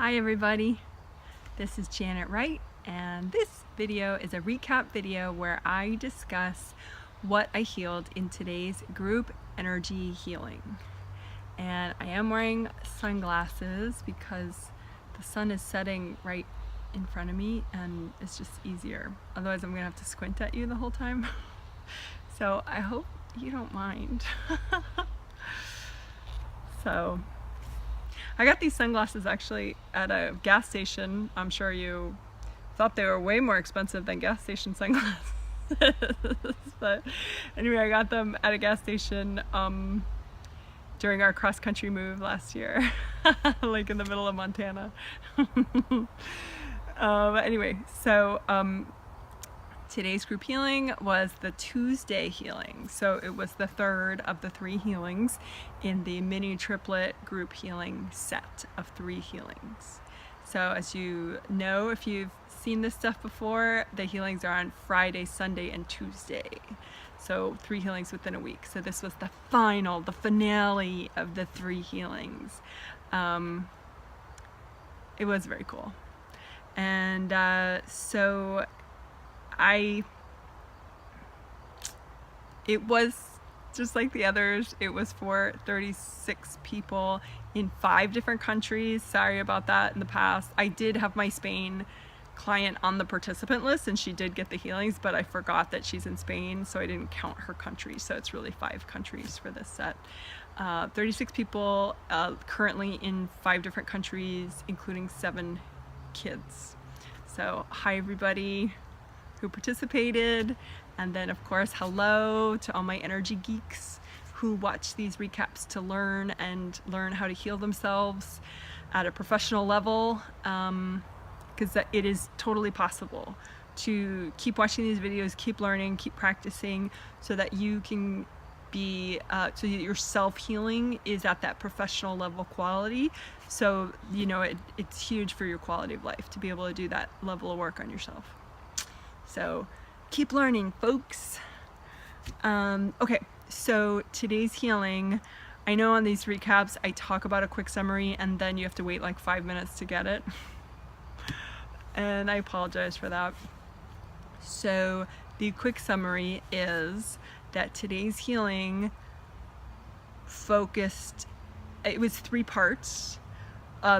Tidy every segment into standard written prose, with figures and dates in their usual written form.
Hi everybody, this is Janet Wright, and this video is a recap video where I discuss what I healed in today's group energy healing. And I am wearing sunglasses because the sun is setting right in front of me and it's just easier. Otherwise I'm gonna have to squint at you the whole time. So I hope you don't mind. So I got these sunglasses actually at a gas station. I'm sure you thought they were way more expensive than gas station sunglasses. But anyway, I got them at a gas station during our cross-country move last year, like in the middle of Montana. But anyway, so today's group healing was the Tuesday healing. So it was the third of the 3 healings in the mini triplet group healing set of 3 healings. So as you know, if you've seen this stuff before, the healings are on Friday, Sunday, and Tuesday. So 3 healings within a week. So this was the finale of the 3 healings. It was very cool. And so it was just like the others. It was for 36 people in 5 different countries. Sorry about that in the past. I did have my Spain client on the participant list and she did get the healings, but I forgot that she's in Spain, so I didn't count her country. So it's really 5 countries for this set. 36 people currently in 5 different countries, including 7 kids. So hi everybody who participated, and then of course hello to all my energy geeks who watch these recaps to learn how to heal themselves at a professional level, because it is totally possible to keep watching these videos, keep learning, keep practicing, so that you can be so that your self-healing is at that professional level quality. So you know it's huge for your quality of life to be able to do that level of work on yourself. So keep learning, folks. Okay, so today's healing, I know on these recaps I talk about a quick summary and then you have to wait like 5 minutes to get it. And I apologize for that. So the quick summary is that today's healing focused, it was 3 parts.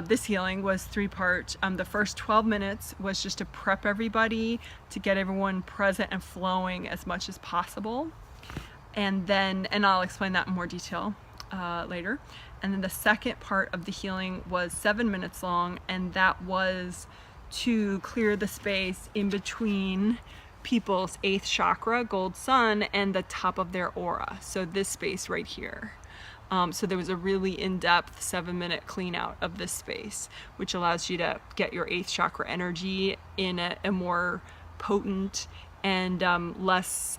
This healing was 3-part. The first 12 minutes was just to prep everybody, to get everyone present and flowing as much as possible. And I'll explain that in more detail later. And then the second part of the healing was 7 minutes long, and that was to clear the space in between people's 8th chakra, gold sun, and the top of their aura. So this space right here. So there was a really in-depth 7-minute clean out of this space, which allows you to get your 8th chakra energy in a more potent and less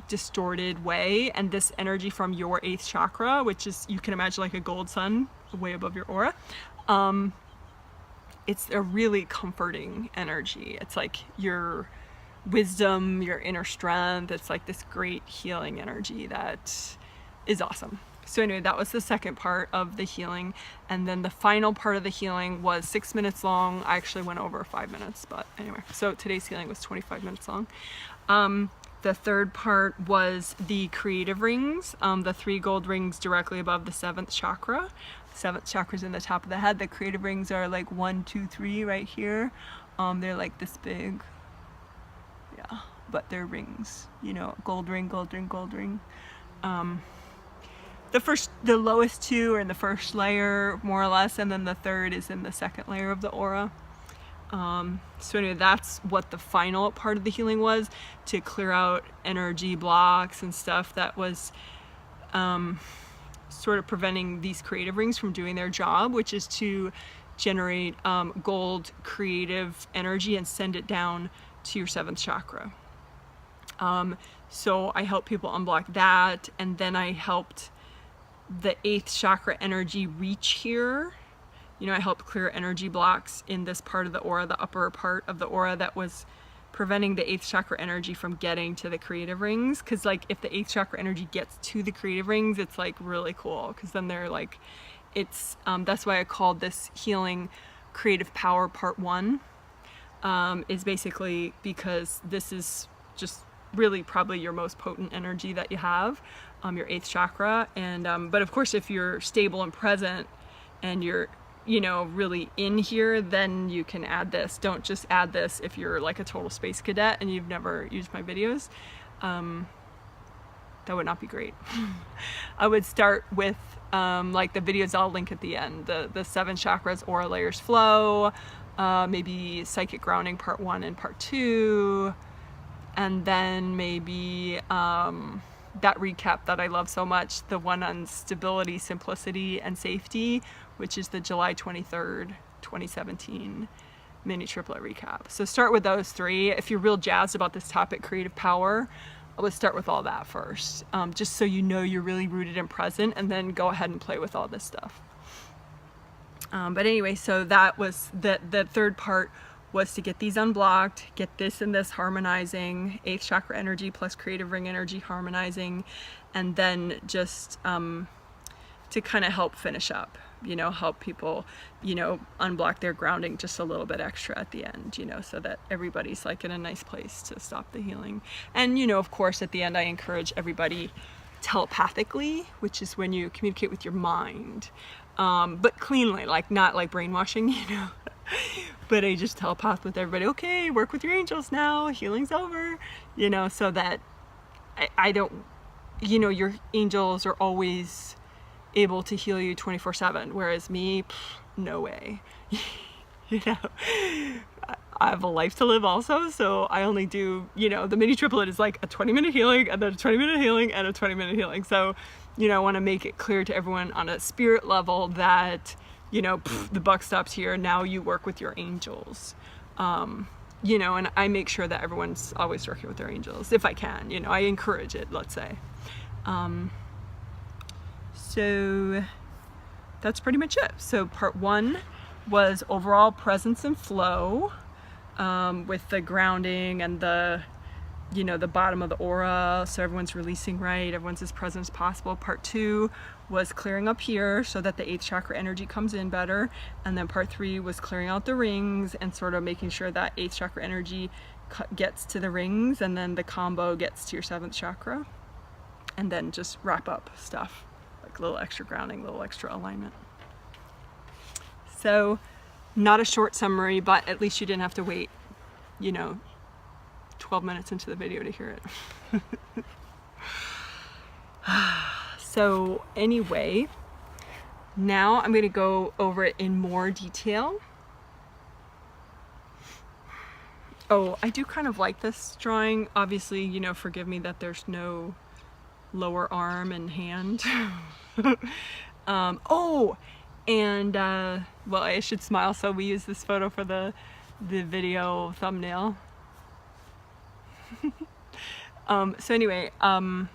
distorted way. And this energy from your 8th chakra, which is, you can imagine like a gold sun way above your aura, it's a really comforting energy. It's like your wisdom, your inner strength. It's like this great healing energy that is awesome. So anyway, that was the second part of the healing. And then the final part of the healing was 6 minutes long. I actually went over 5 minutes, but anyway. So today's healing was 25 minutes long. The third part was the creative rings, the 3 gold rings directly above the 7th chakra. The 7th chakra is in the top of the head. The creative rings are like 1, 2, 3 right here. They're like this big. Yeah, but they're rings, you know, gold ring, gold ring, gold ring. The lowest 2 are in the first layer, more or less, and then the third is in the second layer of the aura. So anyway, that's what the final part of the healing was, to clear out energy blocks and stuff that was sort of preventing these creative rings from doing their job, which is to generate gold creative energy and send it down to your 7th chakra. So I helped people unblock that, and then I helped the 8th chakra energy reach here. You know, I helped clear energy blocks in this part of the aura, the upper part of the aura that was preventing the 8th chakra energy from getting to the creative rings. Because like if the 8th chakra energy gets to the creative rings, it's like really cool, because then they're like, it's that's why I called this healing Creative Power Part 1 is basically because this is just really probably your most potent energy that you have, your 8th chakra. And but of course, if you're stable and present and you're, you know, really in here, then you can add this. Don't just add this if you're like a total space cadet and you've never used my videos. That would not be great. I would start with like the videos I'll link at the end, the 7 chakras, aura layers flow, maybe psychic grounding part 1 and part 2, and then maybe that recap that I love so much, the one on stability, simplicity, and safety, which is the July 23rd, 2017 mini triplet recap. So start with those 3. If you're real jazzed about this topic, creative power, let's start with all that first, just so you know you're really rooted and present, and then go ahead and play with all this stuff. But anyway, so that was the 3rd part, was to get these unblocked, get this and this harmonizing, 8th chakra energy plus creative ring energy harmonizing, and then just to kind of help finish up, you know, help people, you know, unblock their grounding just a little bit extra at the end, you know, so that everybody's like in a nice place to stop the healing. And, you know, of course, at the end, I encourage everybody telepathically, which is when you communicate with your mind, but cleanly, like not like brainwashing, you know, but I just telepath with everybody, okay, work with your angels now, healing's over, you know, so that I don't, you know, your angels are always able to heal you 24/7, whereas me, no way. You know, I have a life to live also, so I only do, you know, the mini triplet is like a 20-minute healing and then a 20-minute healing and a 20-minute healing. So, you know, I want to make it clear to everyone on a spirit level that, you know, the buck stops here. Now you work with your angels. You know, and I make sure that everyone's always working with their angels if I can, you know, I encourage it, let's say. So that's pretty much it. So part 1 was overall presence and flow, with the grounding and the, you know, the bottom of the aura, so everyone's releasing right, everyone's as present as possible. Part 2 was clearing up here so that the 8th chakra energy comes in better, and then part 3 was clearing out the rings and sort of making sure that 8th chakra energy gets to the rings, and then the combo gets to your 7th chakra, and then just wrap up stuff like a little extra grounding, a little extra alignment. So not a short summary, but at least you didn't have to wait, you know, 12 minutes into the video to hear it. So anyway, now I'm going to go over it in more detail. Oh, I do kind of like this drawing. Obviously, you know, forgive me that there's no lower arm and hand. Oh, and well, I should smile, so we use this photo for the video thumbnail. So anyway, what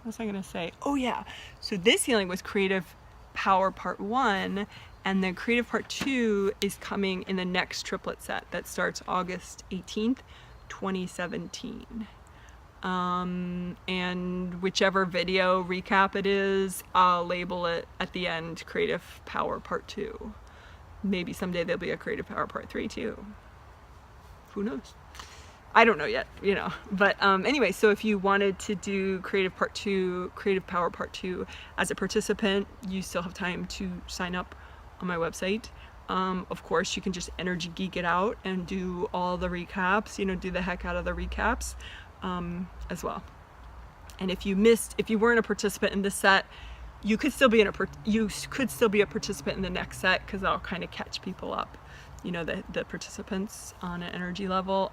was I gonna say? Oh yeah, so this healing was Creative Power Part 1, and then Creative Part 2 is coming in the next triplet set that starts August 18th, 2017. And whichever video recap it is, I'll label it at the end Creative Power Part 2. Maybe someday there'll be a Creative Power Part 3 too. Who knows? I don't know yet, you know. But anyway, so if you wanted to do Creative Power Part 2 as a participant, you still have time to sign up on my website. Of course, you can just energy geek it out and do all the recaps, you know, do the heck out of the recaps as well. And if you weren't a participant in this set, you could still be a participant in the next set, because I'll kind of catch people up, you know, the participants on an energy level.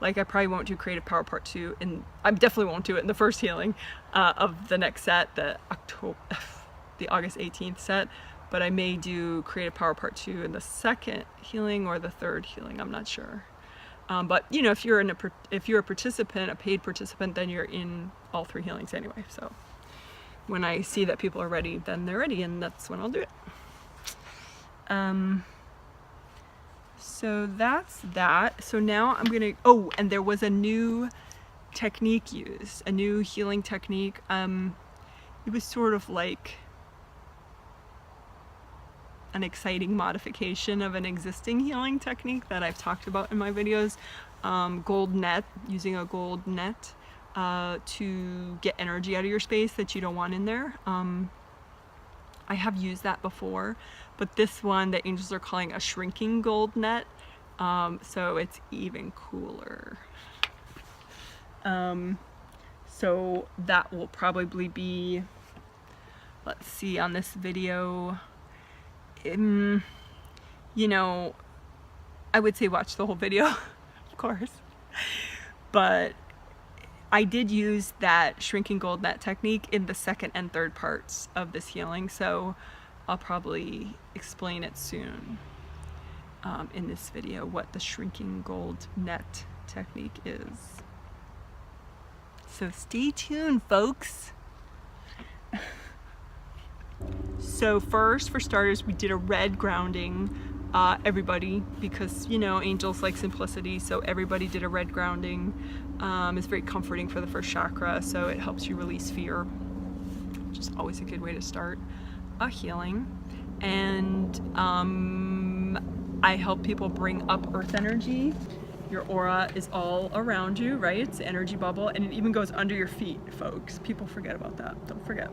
Like I probably won't do Creative Power Part 2, and I definitely won't do it in the first healing of the next set, the August 18th set, but I may do Creative Power Part 2 in the second healing or the third healing, I'm not sure. But you know, if you're a participant, a paid participant, then you're in all 3 healings anyway. So when I see that people are ready, then they're ready, and that's when I'll do it. So that's that. So now I'm gonna, oh, and there was a new technique used, a new healing technique. It was sort of like, an exciting modification of an existing healing technique that I've talked about in my videos. Gold net, using a gold net to get energy out of your space that you don't want in there. I have used that before, but this one the angels are calling a shrinking gold net, so it's even cooler. So that will probably be, let's see, on this video, you know, I would say watch the whole video, of course, but I did use that shrinking gold net technique in the second and third parts of this healing, so I'll probably explain it soon in this video, what the shrinking gold net technique is. So stay tuned, folks. So first, for starters, we did a red grounding, everybody, because, you know, angels like simplicity, so everybody did a red grounding. It's very comforting for the first chakra, so it helps you release fear, which is always a good way to start a healing. And I help people bring up earth energy. Your aura is all around you, right? It's an energy bubble, and it even goes under your feet, folks. People forget about that. Don't forget.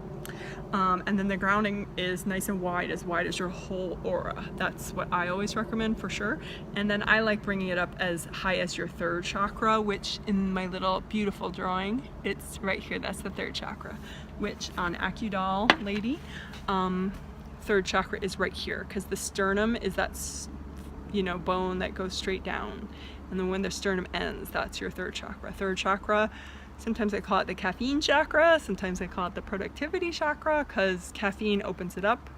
And then the grounding is nice and wide as your whole aura. That's what I always recommend for sure. And then I like bringing it up as high as your third chakra, which in my little beautiful drawing, it's right here. That's the third chakra, which on AccuDoll lady, third chakra is right here, because the sternum is that, you know, bone that goes straight down. And then when the sternum ends, that's your third chakra. Third chakra, sometimes I call it the caffeine chakra, sometimes I call it the productivity chakra, because caffeine opens it up,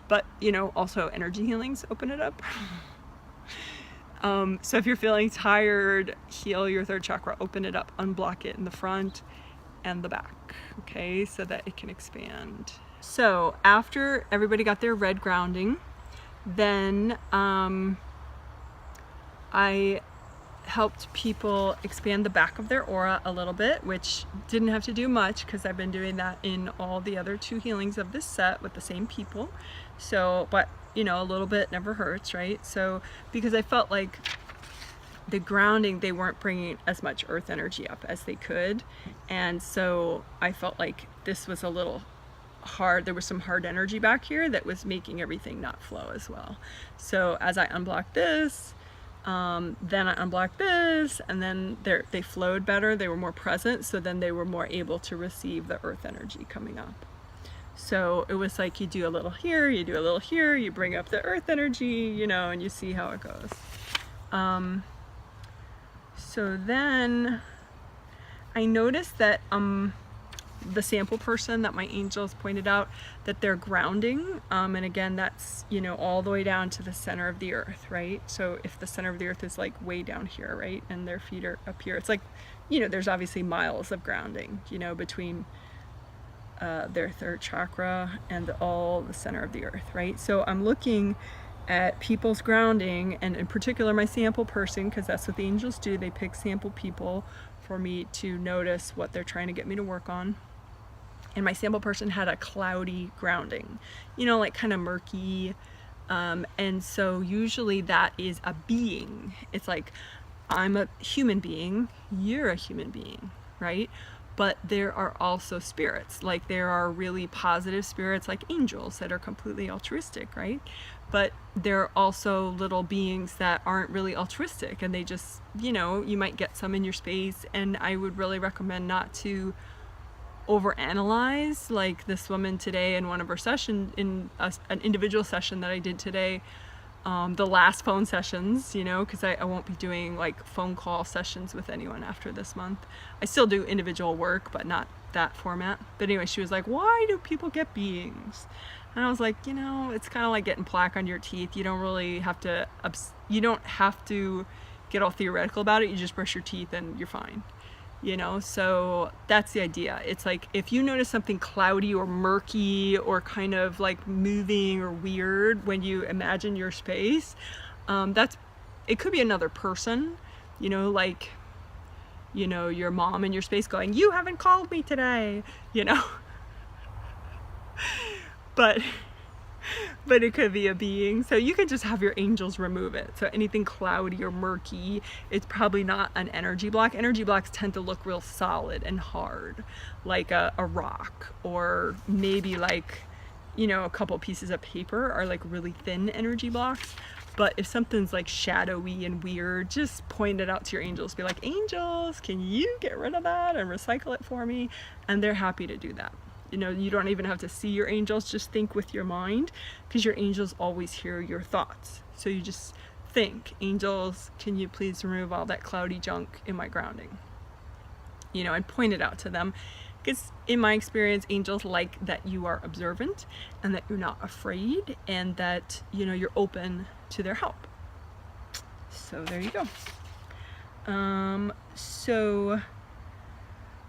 but, you know, also energy healings open it up. So if you're feeling tired, heal your third chakra, open it up, unblock it in the front and the back, okay, so that it can expand. So after everybody got their red grounding, then I helped people expand the back of their aura a little bit, which didn't have to do much because I've been doing that in all the other 2 healings of this set with the same people. So, but you know, a little bit never hurts, right? So, because I felt like the grounding, they weren't bringing as much earth energy up as they could. And so I felt like this was a little hard. There was some hard energy back here that was making everything not flow as well. So as I unblocked this, then I unblocked this, and then they flowed better, they were more present, so then they were more able to receive the earth energy coming up. So it was like you do a little here, you do a little here, you bring up the earth energy, you know, and you see how it goes. So then I noticed that the sample person that my angels pointed out, that they're grounding, and again, that's, you know, all the way down to the center of the earth, right? So if the center of the earth is like way down here, right, and their feet are up here, it's like, you know, there's obviously miles of grounding, you know, between their third chakra and all the center of the earth, right? So I'm looking at people's grounding, and in particular my sample person, because that's what the angels do, they pick sample people for me to notice what they're trying to get me to work on. And my sample person had a cloudy grounding, you know, like kind of murky. And so usually that is a being. It's like, I'm a human being, you're a human being, right? But there are also spirits, like there are really positive spirits like angels that are completely altruistic, right? But there are also little beings that aren't really altruistic, and they just, you know, you might get some in your space, and I would really recommend not to overanalyze. Like this woman today in one of her sessions, in an individual session that I did today, the last phone sessions, you know, because I won't be doing like phone call sessions with anyone after this month. I still do individual work, but not that format. But anyway, she was like, why do people get beings? And I was like, you know, it's kind of like getting plaque on your teeth. You don't really have to, you don't have to get all theoretical about it. You just brush your teeth and you're fine. You know, so that's the idea. It's like, if you notice something cloudy or murky or kind of like moving or weird when you imagine your space, it could be another person, you know, like, you know, your mom in your space going, you haven't called me today, you know. But but it could be a being. So you can just have your angels remove it. So anything cloudy or murky, it's probably not an energy block. Energy blocks tend to look real solid and hard, like a rock, or maybe like, you know, a couple pieces of paper are like really thin energy blocks. But if something's like shadowy and weird, just point it out to your angels. Be like, angels, can you get rid of that and recycle it for me? And they're happy to do that. You know, you don't even have to see your angels, just think with your mind, because your angels always hear your thoughts. So you just think, angels, can you please remove all that cloudy junk in my grounding? You know, and point it out to them. Because in my experience, angels like that you are observant and that you're not afraid and that, you know, you're open to their help. So there you go.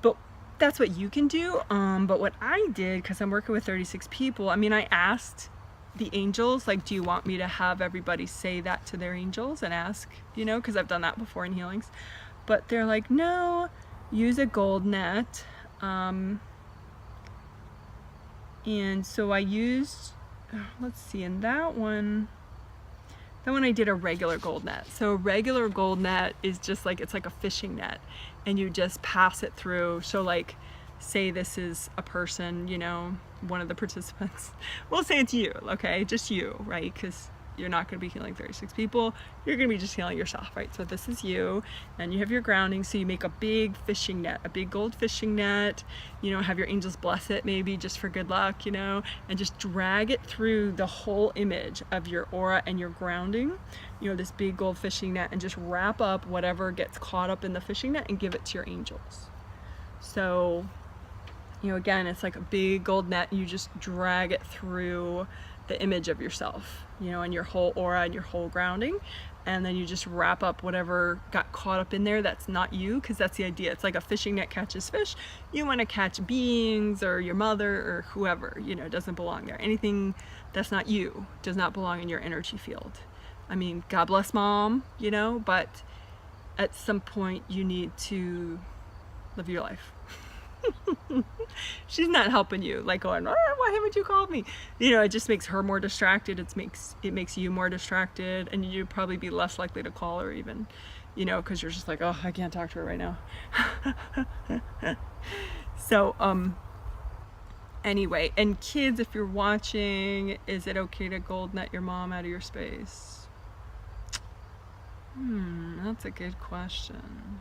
But that's what you can do. But what I did, because I'm working with 36 people, I mean, I asked the angels, like, do you want me to have everybody say that to their angels and ask, you know, because I've done that before in healings. But they're like, no, use a gold net. And so I used, let's see, in that one I did a regular gold net. So a regular gold net is just like, it's like a fishing net, and you just pass it through. So like, say this is a person, you know, one of the participants, we'll say it's you, okay, just you, right? Because you're not going to be healing 36 people, you're going to be just healing yourself, right? So this is you, and you have your grounding, so you make a big fishing net, a big gold fishing net, you know, have your angels bless it maybe just for good luck, you know, and just drag it through the whole image of your aura and your grounding, you know, this big gold fishing net, and just wrap up whatever gets caught up in the fishing net and give it to your angels. So, you know, again, it's like a big gold net, you just drag it through the image of yourself, you know, and your whole aura and your whole grounding, and then you just wrap up whatever got caught up in there that's not you, because that's the idea. It's like a fishing net catches fish. You want to catch beings or your mother or whoever, you know, doesn't belong there. Anything that's not you does not belong in your energy field. I mean, God bless mom, you know, but at some point you need to live your life. She's not helping you, like going, oh, why haven't you called me? You know, it just makes her more distracted. It makes you more distracted, and you'd probably be less likely to call her even, you know, because you're just like, oh, I can't talk to her right now. So anyway, and kids, if you're watching, is it okay to gold net your mom out of your space? That's a good question.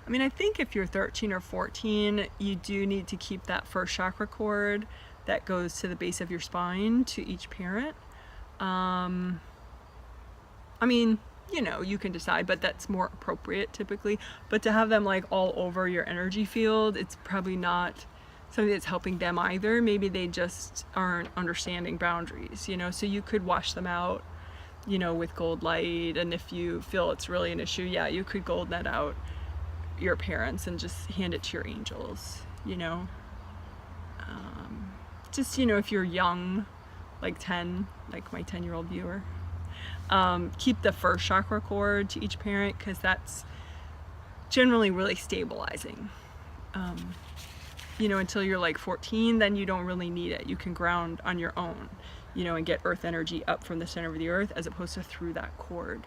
I mean, I think if you're 13 or 14, you do need to keep that first chakra cord that goes to the base of your spine to each parent. I mean, you know, you can decide, but that's more appropriate typically. But to have them like all over your energy field, it's probably not something that's helping them either. Maybe they just aren't understanding boundaries, you know, so you could wash them out, you know, with gold light. And if you feel it's really an issue, yeah, you could gold net out your parents and just hand it to your angels, you know. Just, you know, if you're young, like 10, like my 10-year-old viewer, keep the first chakra cord to each parent, because that's generally really stabilizing. You know, until you're like 14, then you don't really need it. You can ground on your own, you know, and get earth energy up from the center of the earth, as opposed to through that cord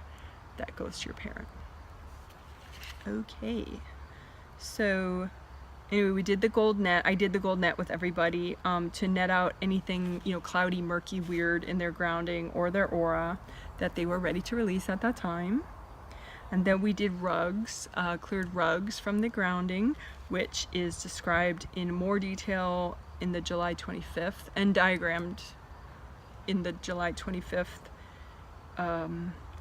that goes to your parent. Okay, so anyway, we did the gold net. I did the gold net with everybody to net out anything, you know, cloudy, murky, weird in their grounding or their aura that they were ready to release at that time. And then we did rugs, cleared rugs from the grounding, which is described in more detail in the July 25th and diagrammed in the July 25th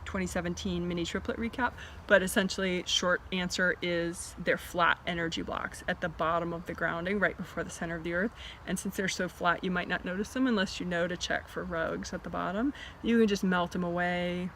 2017 mini triplet recap. But essentially, short answer is they're flat energy blocks at the bottom of the grounding right before the center of the earth, and since they're so flat you might not notice them unless you know to check for rugs at the bottom. You can just melt them away,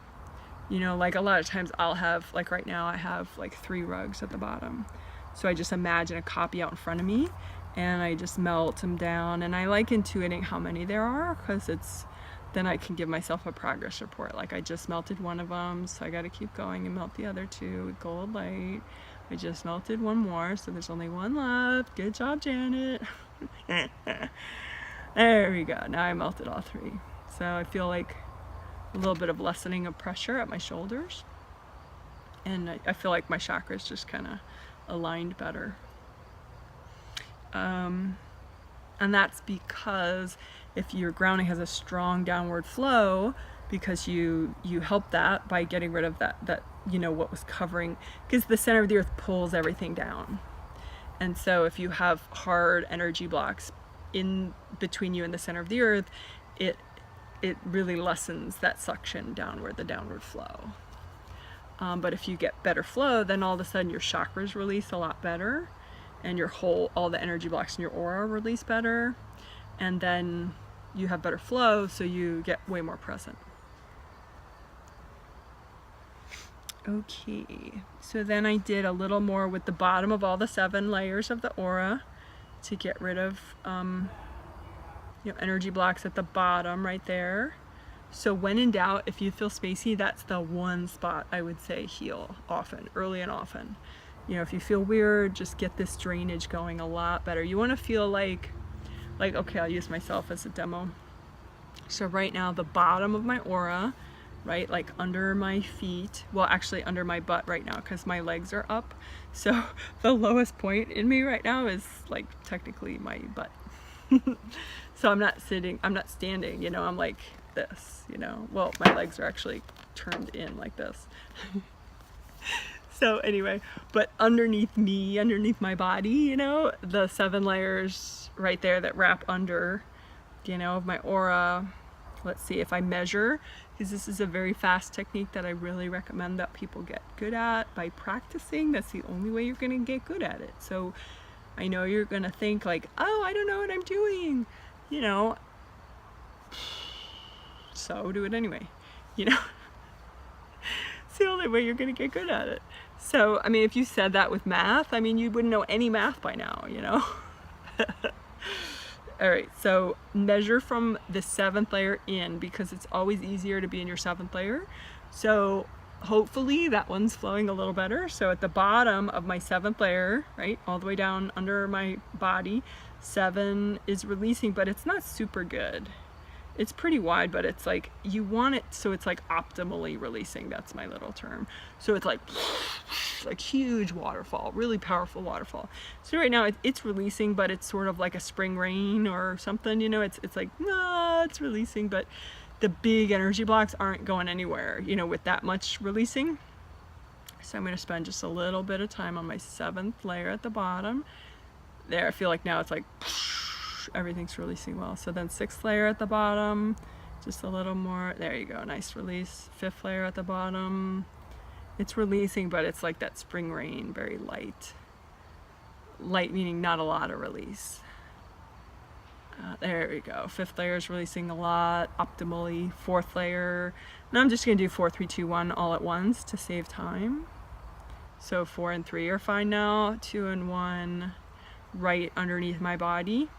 you know, like a lot of times I'll have, like right now I have like 3 rugs at the bottom, so I just imagine a copy out in front of me and I just melt them down, and I like intuiting how many there are, because it's then I can give myself a progress report. Like, I just melted one of them, so I got to keep going and melt the other 2 with gold light. I just melted one more, so there's only 1 left. Good job, Janet. There we go. Now I melted all 3. So I feel like a little bit of lessening of pressure at my shoulders. And I feel like my chakras just kind of aligned better. And that's because if your grounding has a strong downward flow, because you help that by getting rid of that what was covering, because the center of the earth pulls everything down. And so if you have hard energy blocks in between you and the center of the earth, it really lessens that suction downward, the downward flow. But if you get better flow, then all of a sudden your chakras release a lot better, and all the energy blocks in your aura release better, and then you have better flow, so you get way more present. Okay, so then I did a little more with the bottom of all the 7 layers of the aura to get rid of energy blocks at the bottom right there. So when in doubt, if you feel spacey, that's the one spot I would say heal often, early and often. If you feel weird, just get this drainage going a lot better. You want to feel like okay, I'll use myself as a demo. So right now, the bottom of my aura, right, like under my feet, well, actually under my butt right now, because my legs are up. So the lowest point in me right now is like technically my butt. So I'm not standing, I'm like this, well, my legs are actually turned in like this. So anyway, but underneath my body, the 7 layers right there that wrap under, of my aura. Let's see if I measure, because this is a very fast technique that I really recommend that people get good at by practicing. That's the only way you're going to get good at it. So I know you're going to think like, oh, I don't know what I'm doing, so do it anyway, It's the only way you're going to get good at it. So, I mean, if you said that with math, you wouldn't know any math by now, All right, so measure from the 7th layer in, because it's always easier to be in your 7th layer. So hopefully that one's flowing a little better. So at the bottom of my 7th layer, right, all the way down under my body, 7 is releasing, but it's not super good. It's pretty wide, but it's like, you want it so it's like optimally releasing. That's my little term. So it's like huge waterfall, really powerful waterfall. So right now it's releasing, but it's sort of like a spring rain or something, it's like, no, it's releasing, but the big energy blocks aren't going anywhere, with that much releasing. So I'm going to spend just a little bit of time on my 7th layer at the bottom. There, I feel like now it's like, everything's releasing well. So then 6th layer at the bottom, just a little more. There you go, nice release. 5th layer at the bottom. It's releasing, but it's like that spring rain, very light. Light meaning not a lot of release. There we go. 5th layer is releasing a lot, optimally. 4th layer. Now I'm just going to do 4, 3, 2, 1 all at once to save time. So 4 and 3 are fine now. 2 and 1 right underneath my body.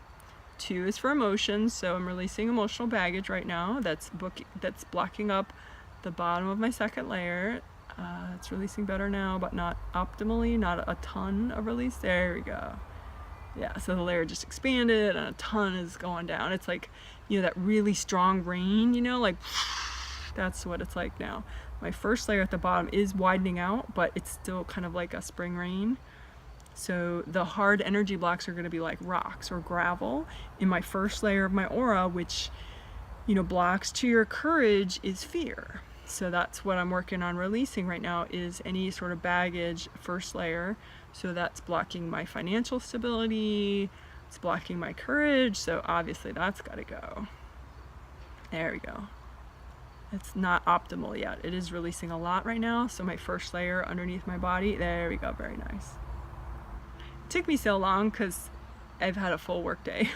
2 is for emotions, so I'm releasing emotional baggage right now. That's blocking up the bottom of my 2nd layer. It's releasing better now, but not optimally, not a ton of release. There we go. Yeah, so the layer just expanded and a ton is going down. It's like, that really strong rain, like, that's what it's like now. My 1st layer at the bottom is widening out, but it's still kind of like a spring rain. So the hard energy blocks are going to be like rocks or gravel in my 1st layer of my aura, which, blocks to your courage is fear. So that's what I'm working on releasing right now, is any sort of baggage 1st layer. So that's blocking my financial stability, it's blocking my courage, so obviously that's got to go. There we go. It's not optimal yet. It is releasing a lot right now, so my 1st layer underneath my body, there we go, very nice. It took me so long because I've had a full work day.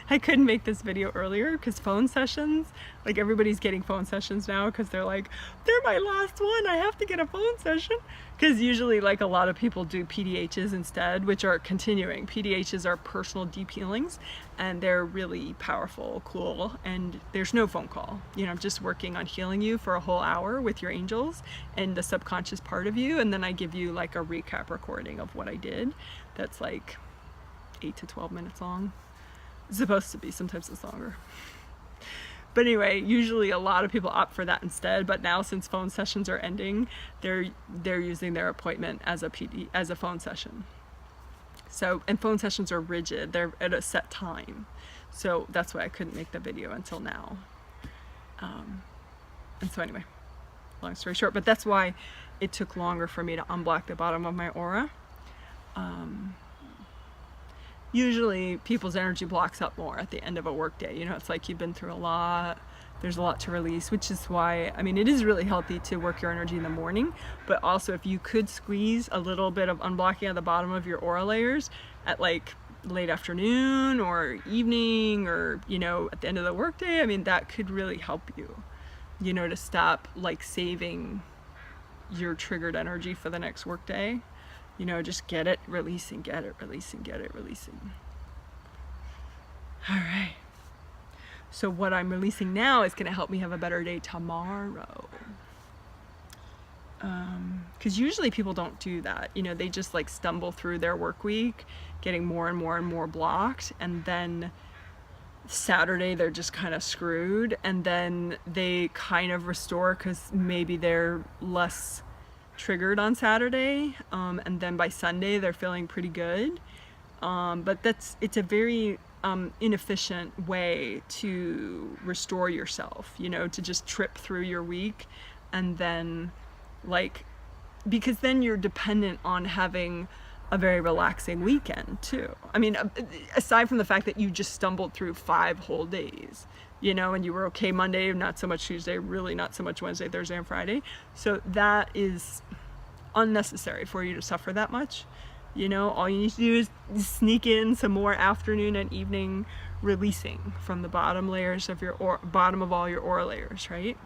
I couldn't make this video earlier because phone sessions, like everybody's getting phone sessions now because they're like, they're my last one, I have to get a phone session. Because usually like a lot of people do PDHs instead, which are continuing. PDHs are personal deep healings, and they're really powerful, cool, and there's no phone call. I'm just working on healing you for a whole hour with your angels and the subconscious part of you, and then I give you like a recap recording of what I did. That's like 8 to 12 minutes long. It's supposed to be, sometimes it's longer. But anyway, usually a lot of people opt for that instead. But now, since phone sessions are ending, they're using their appointment as a phone session. So, and phone sessions are rigid; they're at a set time. So that's why I couldn't make the video until now. And so anyway, long story short, but that's why it took longer for me to unblock the bottom of my aura. Usually people's energy blocks up more at the end of a work day. You know, it's like you've been through a lot, there's a lot to release, which is why, I mean, it is really healthy to work your energy in the morning, but also if you could squeeze a little bit of unblocking at the bottom of your aura layers at like late afternoon or evening, or, you know, at the end of the work day, I mean, that could really help you, you know, to stop like saving your triggered energy for the next work day. You know, just get it, releasing, get it, releasing, get it, releasing. All right. So what I'm releasing now is going to help me have a better day tomorrow. Because usually people don't do that. You know, they just like stumble through their work week, getting more and more and more blocked. And then Saturday, they're just kind of screwed. And then they kind of restore because maybe they're less triggered on Saturday, and then by Sunday they're feeling pretty good, but it's a very inefficient way to restore yourself, you know, to just trip through your week, and then like, because then you're dependent on having a very relaxing weekend too. I mean, aside from the fact that you just stumbled through 5 whole days, you know, and you were okay Monday, not so much Tuesday, really not so much Wednesday, Thursday, and Friday. So that is unnecessary for you to suffer that much. You know, all you need to do is sneak in some more afternoon and evening releasing from the bottom layers of your bottom of all your aura layers, right?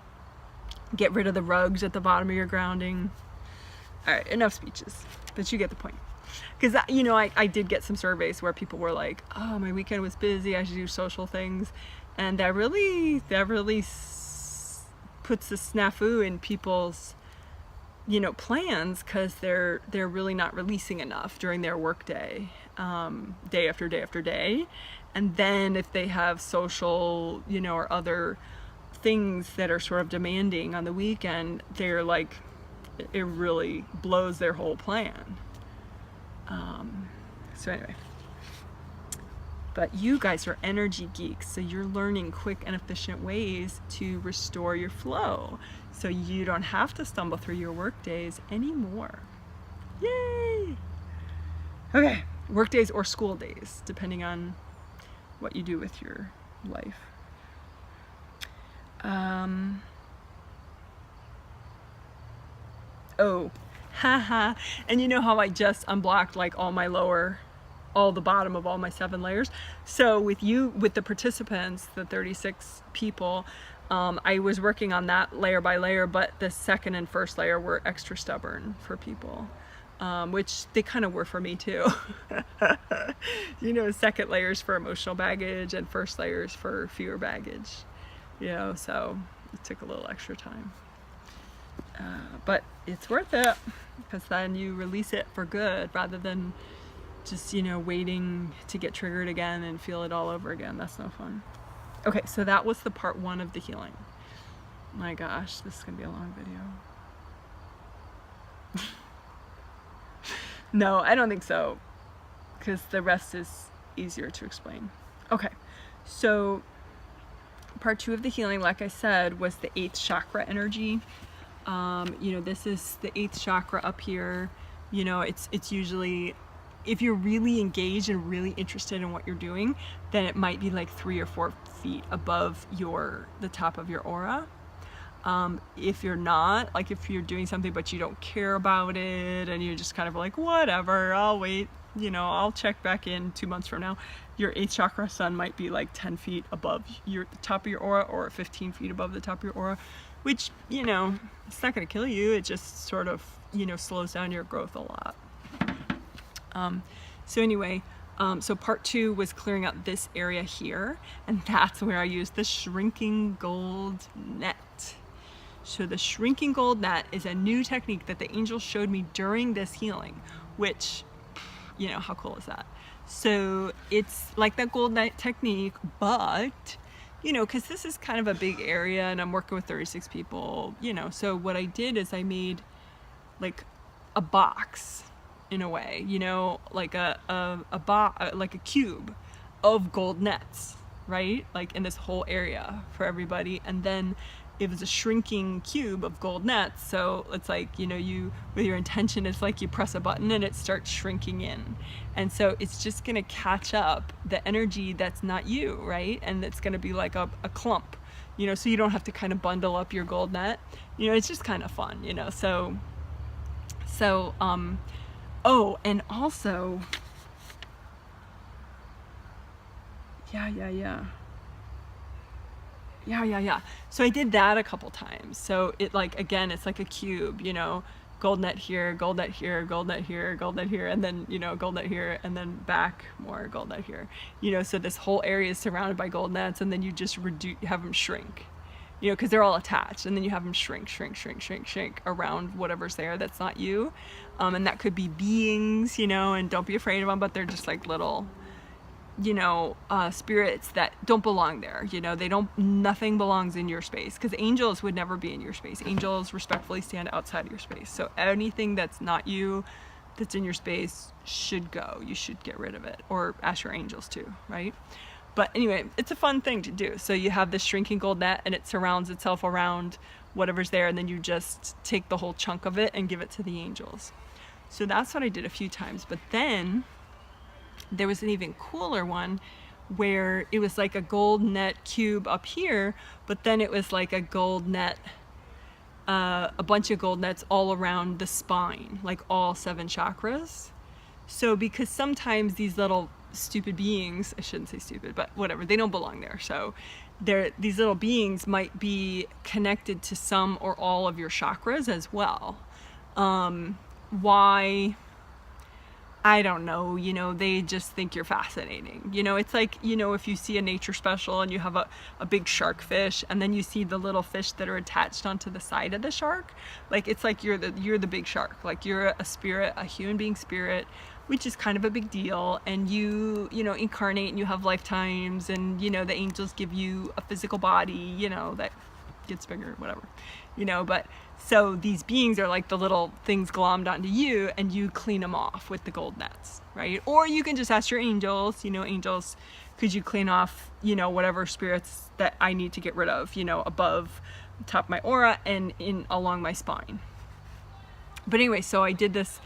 Get rid of the rugs at the bottom of your grounding. All right, enough speeches, but you get the point. Because, you know, I did get some surveys where people were like, oh, my weekend was busy, I should do social things. And that really puts a snafu in people's, you know, plans, because they're really not releasing enough during their work day, day after day after day. And then if they have social, you know, or other things that are sort of demanding on the weekend, they're like, it really blows their whole plan. So anyway, but you guys are energy geeks, so you're learning quick and efficient ways to restore your flow, so you don't have to stumble through your work days anymore. Yay! Okay, work days or school days, depending on what you do with your life. Oh, haha. And you know how I just unblocked like all the bottom of all my 7 layers? So with the participants, the 36 people, I was working on that layer by layer, but the second and first layer were extra stubborn for people, which they kind of were for me too. You know, second layers for emotional baggage and first layers for fear baggage, you know, so it took a little extra time. But it's worth it, because then you release it for good rather than just, you know, waiting to get triggered again and feel it all over again. That's no fun. Okay, so that was the part 1 of the healing. My gosh, this is gonna be a long video. No, I don't think so, because the rest is easier to explain. Okay, so part 2 of the healing, like I said, was the 8th chakra energy. You know, this is the 8th chakra up here. You know, it's usually, if you're really engaged and really interested in what you're doing, then it might be like 3 or 4 feet above the top of your aura. If you're not, like if you're doing something but you don't care about it and you're just kind of like, whatever, I'll wait, you know, I'll check back in 2 months from now, your 8th chakra sun might be like 10 feet above the top of your aura, or 15 feet above the top of your aura, which, you know, it's not going to kill you. It just sort of, you know, slows down your growth a lot. So anyway, so part 2 was clearing out this area here, and that's where I used the shrinking gold net. So the shrinking gold net is a new technique that the angels showed me during this healing, which, you know, how cool is that? So it's like that gold net technique, but you know, because this is kind of a big area and I'm working with 36 people, you know. So what I did is I made like a box in a way, you know, like like a cube of gold nets, right? Like in this whole area for everybody. And then it was a shrinking cube of gold nets. So it's like, you know, you, with your intention, it's like you press a button and it starts shrinking in. And so it's just gonna catch up the energy that's not you, right? And it's gonna be like a clump, you know, so you don't have to kind of bundle up your gold net. You know, it's just kind of fun, you know. So oh, and also, yeah. So I did that a couple times. So it, like, again, it's like a cube, you know, gold net here, gold net here, gold net here, gold net here, and then, you know, gold net here, and then back more gold net here. You know, so this whole area is surrounded by gold nets, and then you just have them shrink, you know, because they're all attached, and then you have them shrink around whatever's there that's not you. And that could be beings, you know, and don't be afraid of them, but they're just like little, you know, spirits that don't belong there. You know, nothing belongs in your space, because angels would never be in your space. Angels respectfully stand outside of your space. So anything that's not you, that's in your space, should go. You should get rid of it, or ask your angels to, right? But anyway, it's a fun thing to do. So you have this shrinking gold net and it surrounds itself around whatever's there, and then you just take the whole chunk of it and give it to the angels. So that's what I did a few times. But then there was an even cooler one where it was like a gold net cube up here, but then it was like a gold net, a bunch of gold nets all around the spine, like all 7 chakras. So because sometimes these little stupid beings, I shouldn't say stupid, but whatever, they don't belong there. So these little beings might be connected to some or all of your chakras as well. Why? I don't know, you know, they just think you're fascinating. You know, it's like, you know, if you see a nature special and you have a big shark fish, and then you see the little fish that are attached onto the side of the shark, like, it's like you're the big shark, like you're a spirit, a human being spirit, which is kind of a big deal, and you know, incarnate and you have lifetimes, and, you know, the angels give you a physical body, you know, that gets bigger, whatever, you know. But so these beings are like the little things glommed onto you, and you clean them off with the gold nets, right? Or you can just ask your angels, you know, angels, could you clean off, you know, whatever spirits that I need to get rid of, you know, above the top of my aura and along my spine. But anyway, so I did this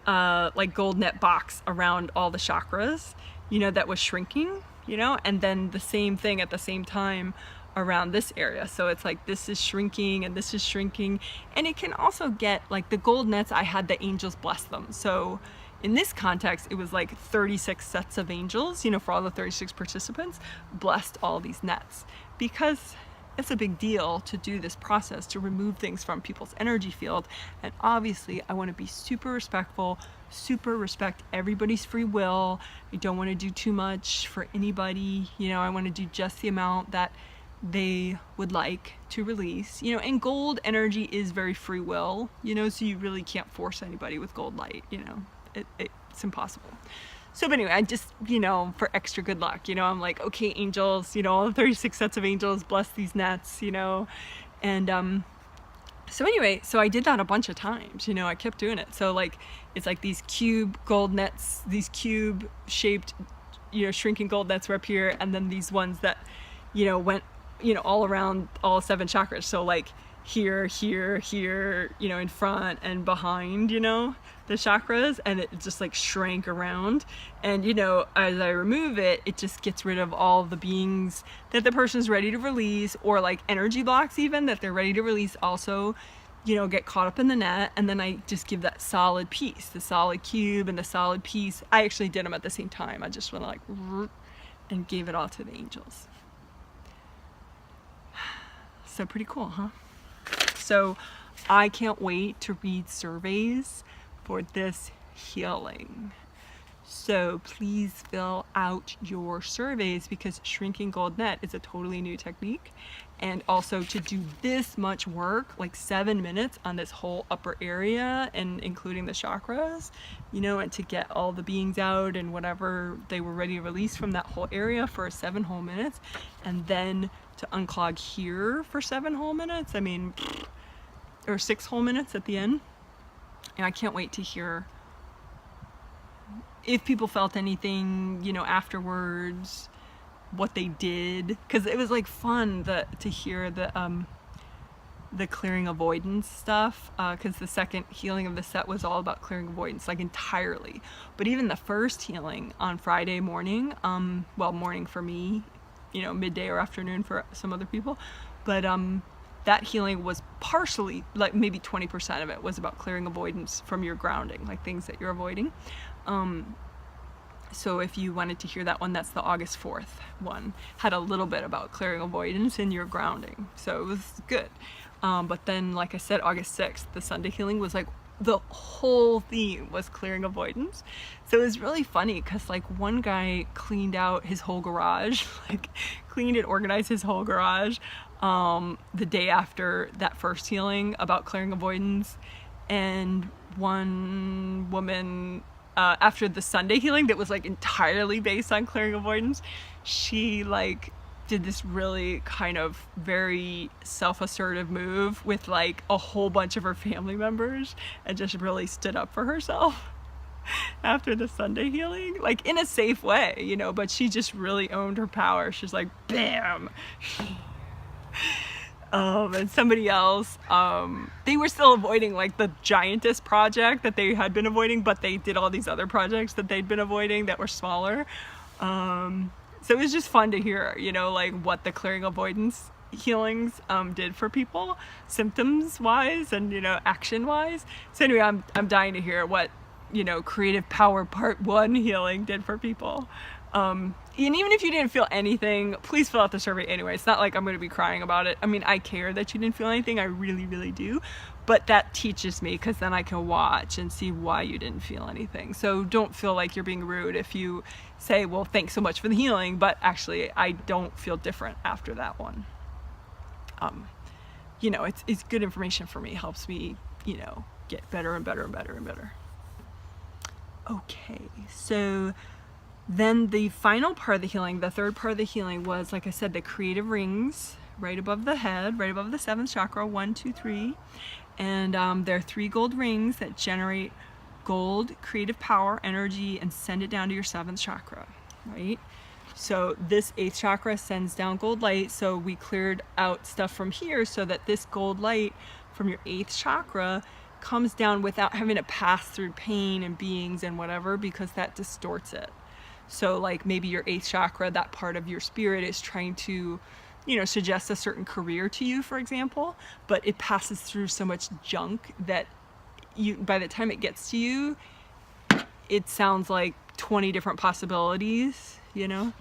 like gold net box around all the chakras, you know, that was shrinking, you know, and then the same thing at the same time around this area. So it's like this is shrinking and this is shrinking, and it can also get like the gold nets, I had the angels bless them. So in this context, it was like 36 sets of angels, you know, for all the 36 participants, blessed all these nets, because it's a big deal to do this process, to remove things from people's energy field. And obviously I want to be super respectful, super respect everybody's free will. I don't want to do too much for anybody, you know, I want to do just the amount that they would like to release, you know. And gold energy is very free will, you know, so you really can't force anybody with gold light, you know, it's impossible. So but anyway, I just, you know, for extra good luck, you know, I'm like, okay, angels, you know, all the 36 sets of angels, bless these nets, you know. And so anyway, so I did that a bunch of times, you know, I kept doing it. So like, it's like these cube gold nets, these cube shaped, you know, shrinking gold nets were up here, and then these ones that, you know, went, you know, all around all 7 chakras. So like here, you know, in front and behind, you know, the chakras, and it just like shrank around. And, you know, as I remove it, it just gets rid of all the beings that the person's ready to release, or like energy blocks even that they're ready to release also, you know, get caught up in the net. And then I just give that solid piece, the solid cube and the solid piece. I actually did them at the same time. I just went like and gave it all to the angels. So pretty cool, huh? So I can't wait to read surveys for this healing. So please fill out your surveys, because shrinking gold net is a totally new technique. And also to do this much work, like 7 minutes on this whole upper area, and including the chakras, you know, and to get all the beings out and whatever they were ready to release from that whole area for 7 whole minutes, and then to unclog here for 7 whole minutes. I mean, or 6 whole minutes at the end. And I can't wait to hear if people felt anything, you know, afterwards, what they did, because it was like fun to hear the clearing avoidance stuff, because the second healing of the set was all about clearing avoidance, like entirely. But even the first healing on Friday morning, well, morning for me, you know, midday or afternoon for some other people, but that healing was partially, like maybe 20% of it was about clearing avoidance from your grounding, like things that you're avoiding. So if you wanted to hear that one, that's the August 4th one. Had a little bit about clearing avoidance and your grounding. So it was good. But then, like I said, August 6th, the Sunday healing was like, the whole theme was clearing avoidance. So it was really funny because like one guy cleaned out his whole garage, like cleaned and organized his whole garage the day after that first healing about clearing avoidance. And one woman, after the Sunday healing that was like entirely based on clearing avoidance, she like did this really kind of very self-assertive move with like a whole bunch of her family members and just really stood up for herself after the Sunday healing, like in a safe way, you know, but she just really owned her power. She's like, bam. And somebody else, they were still avoiding like the giantess project that they had been avoiding, but they did all these other projects that they'd been avoiding that were smaller. So it was just fun to hear, you know, like what the clearing avoidance healings did for people, symptoms wise and, you know, action wise. So anyway, I'm dying to hear what, you know, creative power part 1 healing did for people. And even if you didn't feel anything, please fill out the survey anyway. It's not like I'm going to be crying about it. I mean, I care that you didn't feel anything. I really, really do. But that teaches me, because then I can watch and see why you didn't feel anything. So don't feel like you're being rude if you say, well, thanks so much for the healing, but actually I don't feel different after that one. You know, it's good information for me. Helps me, you know, get better and better and better and better. Okay, so then the final part of the healing, the third part of the healing was, like I said, the creative rings right above the head, right above the 7th chakra, 1, 2, 3. And there are 3 gold rings that generate gold creative power, energy, and send it down to your 7th chakra, right? So this 8th chakra sends down gold light. So we cleared out stuff from here so that this gold light from your 8th chakra comes down without having to pass through pain and beings and whatever, because that distorts it. So like maybe your 8th chakra, that part of your spirit is trying to, you know, suggest a certain career to you, for example, but it passes through so much junk that you, by the time it gets to you, it sounds like 20 different possibilities, you know?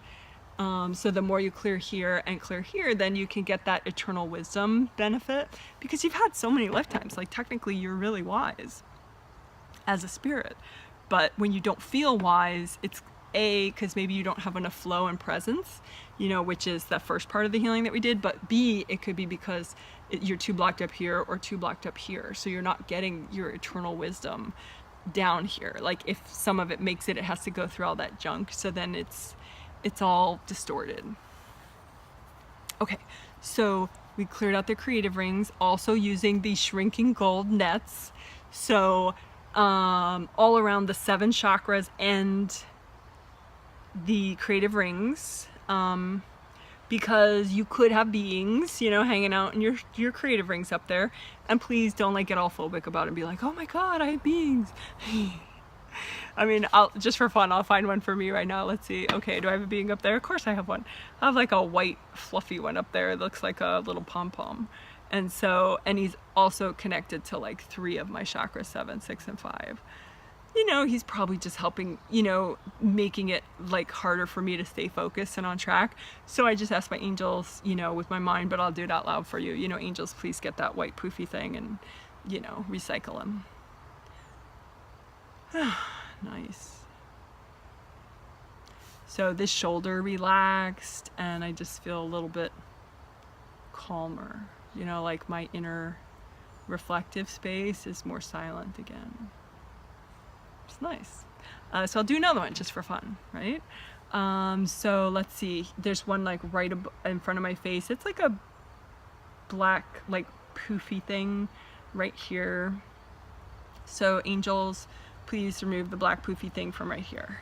So the more you clear here and clear here, then you can get that eternal wisdom benefit, because you've had so many lifetimes. Like technically you're really wise as a spirit, but when you don't feel wise, it's A, because maybe you don't have enough flow and presence, you know, which is the first part of the healing that we did, but B, it could be because you're too blocked up here or too blocked up here, so you're not getting your eternal wisdom down here. Like if some of it makes it, it has to go through all that junk, so then it's all distorted. Okay, so we cleared out the creative rings, also using the shrinking gold nets, so all around the 7 chakras and the creative rings, because you could have beings, you know, hanging out in your creative rings up there. And please don't like get all phobic about it and be like, oh my god, I have beings. I mean, just for fun, I'll find one for me right now. Let's see. Okay, do I have a being up there? Of course I have one. I have like a white fluffy one up there. It looks like a little pom-pom. And so, and he's also connected to like 3 of my chakras, 7, 6, and 5. You know, he's probably just helping, you know, making it like harder for me to stay focused and on track. So I just ask my angels, you know, with my mind, but I'll do it out loud for you. You know, angels, please get that white poofy thing and, you know, recycle him. Nice. So this shoulder relaxed and I just feel a little bit calmer. You know, like my inner reflective space is more silent again. It's nice. So I'll do another one just for fun, right? So let's see, there's one like right in front of my face. It's like a black, like poofy thing right here. So angels, please remove the black poofy thing from right here.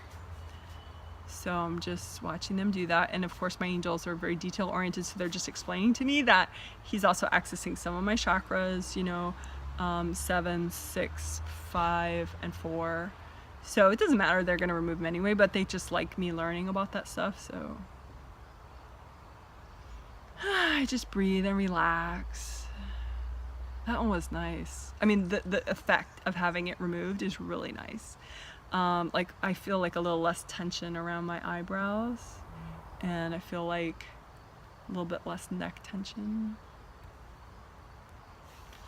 So I'm just watching them do that. And of course my angels are very detail oriented, so they're just explaining to me that he's also accessing some of my chakras, you know, 7, 6, 5, and 4. So it doesn't matter, they're going to remove them anyway, but they just like me learning about that stuff. So I just breathe and relax. That one was nice. I mean, the effect of having it removed is really nice. Like I feel like a little less tension around my eyebrows, and I feel like a little bit less neck tension.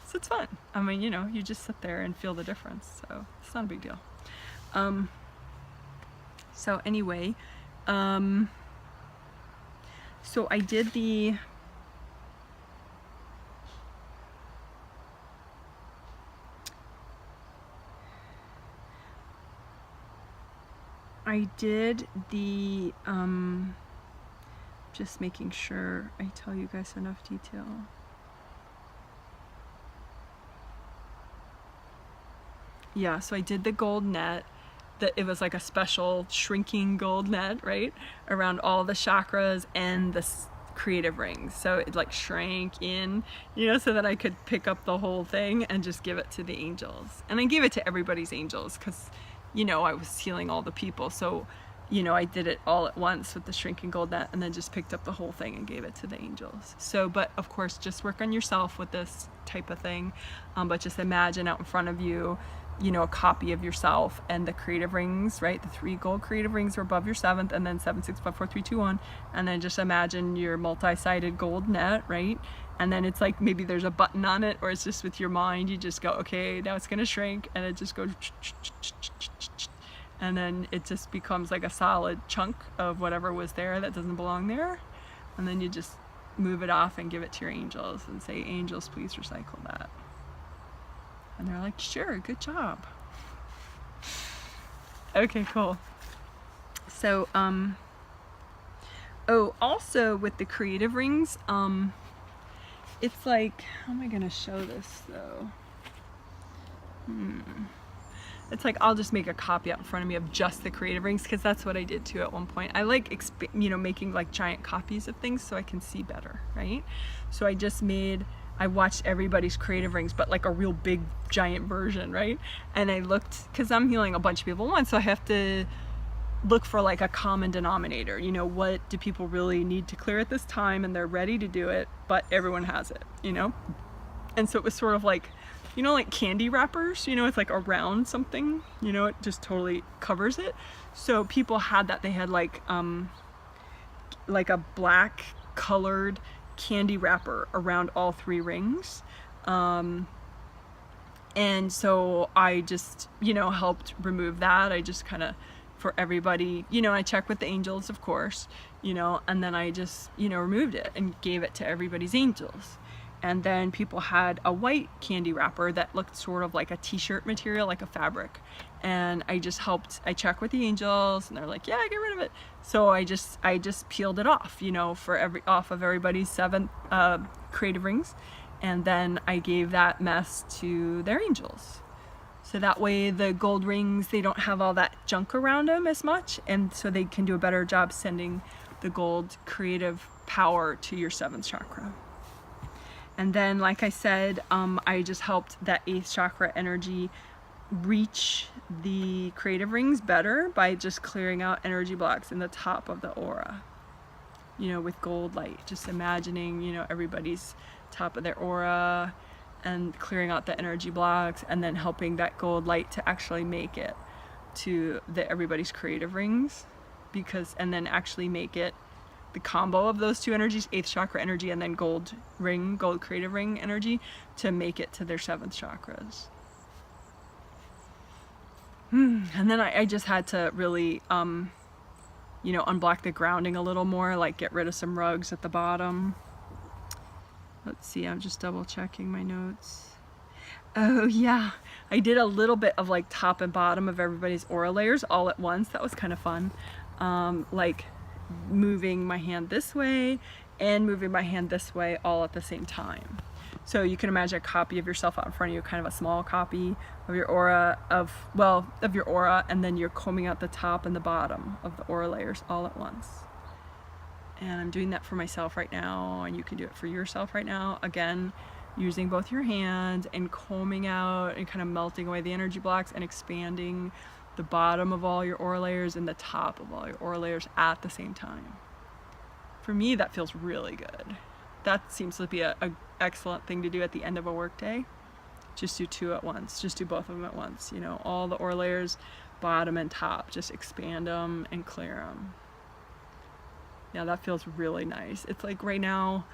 So it's fun. I mean, you know, you just sit there and feel the difference, so it's not a big deal. So anyway, so I did the just making sure I tell you guys enough detail. Yeah, so I did the gold net. It was like a special shrinking gold net, right, around all the chakras and the creative rings. So it like shrank in, you know, so that I could pick up the whole thing and just give it to the angels. And I gave it to everybody's angels because, you know, I was healing all the people. So, you know, I did it all at once with the shrinking gold net and then just picked up the whole thing and gave it to the angels. So, but of course, just work on yourself with this type of thing. But just imagine out in front of you, you know, a copy of yourself and the creative rings, right? The 3 gold creative rings are above your 7th, and then 7, 6, 5, 4, 3, 2, 1. And then just imagine your multi-sided gold net, right? And then it's like maybe there's a button on it, or it's just with your mind, you just go, okay, now it's gonna shrink, and it just goes, and then it just becomes like a solid chunk of whatever was there that doesn't belong there. And then you just move it off and give it to your angels and say, angels, please recycle that. And they're like, sure, good job. Okay, cool. So, oh, also with the creative rings, it's like, how am I gonna show this though? It's like, I'll just make a copy out in front of me of just the creative rings, because that's what I did too at one point. I like, you know, making like giant copies of things so I can see better, right? So I watched everybody's creative rings, but like a real big giant version, right? And I looked, because I'm healing a bunch of people at once, so I have to look for like a common denominator. You know, what do people really need to clear at this time, and they're ready to do it, but everyone has it, you know? And so it was sort of like, you know, like candy wrappers, you know, it's like around something, you know, it just totally covers it. So people had that, they had like a black colored candy wrapper around all 3 rings. And so I just, you know, helped remove that. I just kind of, for everybody, you know, I checked with the angels, of course, you know, and then I just, you know, removed it and gave it to everybody's angels. And then people had a white candy wrapper that looked sort of like a t-shirt material, like a fabric. And I just checked with the angels, and they're like, yeah, get rid of it. So I just peeled it off, you know, off of everybody's 7 creative rings. And then I gave that mess to their angels. So that way the gold rings, they don't have all that junk around them as much. And so they can do a better job sending the gold creative power to your 7th chakra. And then, like I said, I just helped that 8th chakra energy reach the creative rings better by just clearing out energy blocks in the top of the aura, you know, with gold light. Just imagining, you know, everybody's top of their aura and clearing out the energy blocks, and then helping that gold light to actually make it to everybody's creative rings, and then actually make it the combo of those 2 energies, 8th chakra energy and then gold creative ring energy, to make it to their 7th chakras. And then I just had to really, you know, unblock the grounding a little more, like get rid of some rugs at the bottom. Let's see, I'm just double checking my notes. Oh yeah, I did a little bit of like top and bottom of everybody's aura layers all at once. That was kind of fun. like moving my hand this way and moving my hand this way all at the same time. So you can imagine a copy of yourself out in front of you, kind of a small copy of your aura, of your aura, and then you're combing out the top and the bottom of the aura layers all at once. And I'm doing that for myself right now, and you can do it for yourself right now. Again, using both your hands and combing out and kind of melting away the energy blocks and expanding the bottom of all your aura layers and the top of all your aura layers at the same time. For me, that feels really good. That seems to be an excellent thing to do at the end of a work day. Just do two at once. Just do both of them at once. You know, all the aura layers, bottom and top. Just expand them and clear them. Yeah, that feels really nice. It's like right now,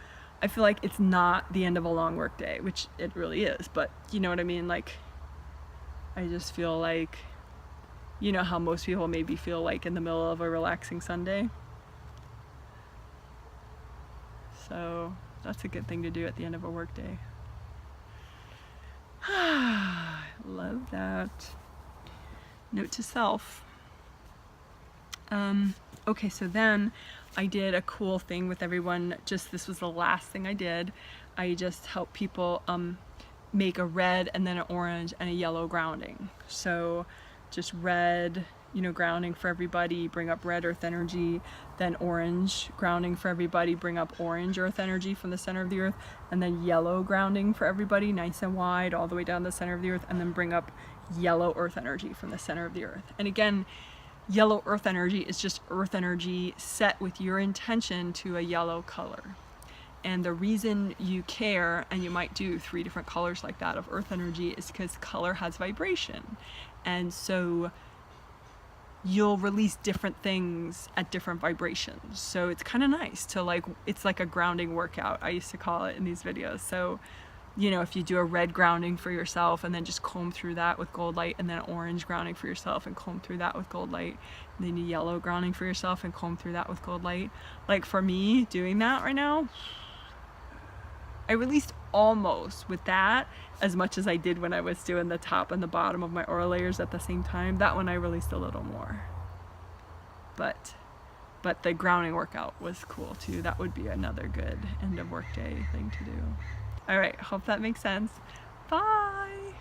I feel like it's not the end of a long work day, which it really is. But you know what I mean? Like, I just feel like, you know how most people maybe feel like in the middle of a relaxing Sunday? So that's a good thing to do at the end of a work day. Love that. Note to self. Okay, so then I did a cool thing with everyone. This was the last thing I did. I just helped people make a red and then an orange and a yellow grounding. So just red, you know, grounding for everybody, bring up red earth energy, then orange grounding for everybody, bring up orange earth energy from the center of the earth, and then yellow grounding for everybody, nice and wide all the way down the center of the earth, and then bring up yellow earth energy from the center of the earth. And again, yellow earth energy is just earth energy set with your intention to a yellow color. And the reason you care, and you might do 3 different colors like that of earth energy, is because color has vibration. And so you'll release different things at different vibrations. So it's kind of nice to like, it's like a grounding workout, I used to call it in these videos. So, you know, if you do a red grounding for yourself and then just comb through that with gold light, and then orange grounding for yourself and comb through that with gold light, and then yellow grounding for yourself and comb through that with gold light. Like for me, doing that right now, I released almost with that as much as I did when I was doing the top and the bottom of my aura layers at the same time. That one I released a little more. But the grounding workout was cool too. That would be another good end of workday thing to do. All right, hope that makes sense. Bye.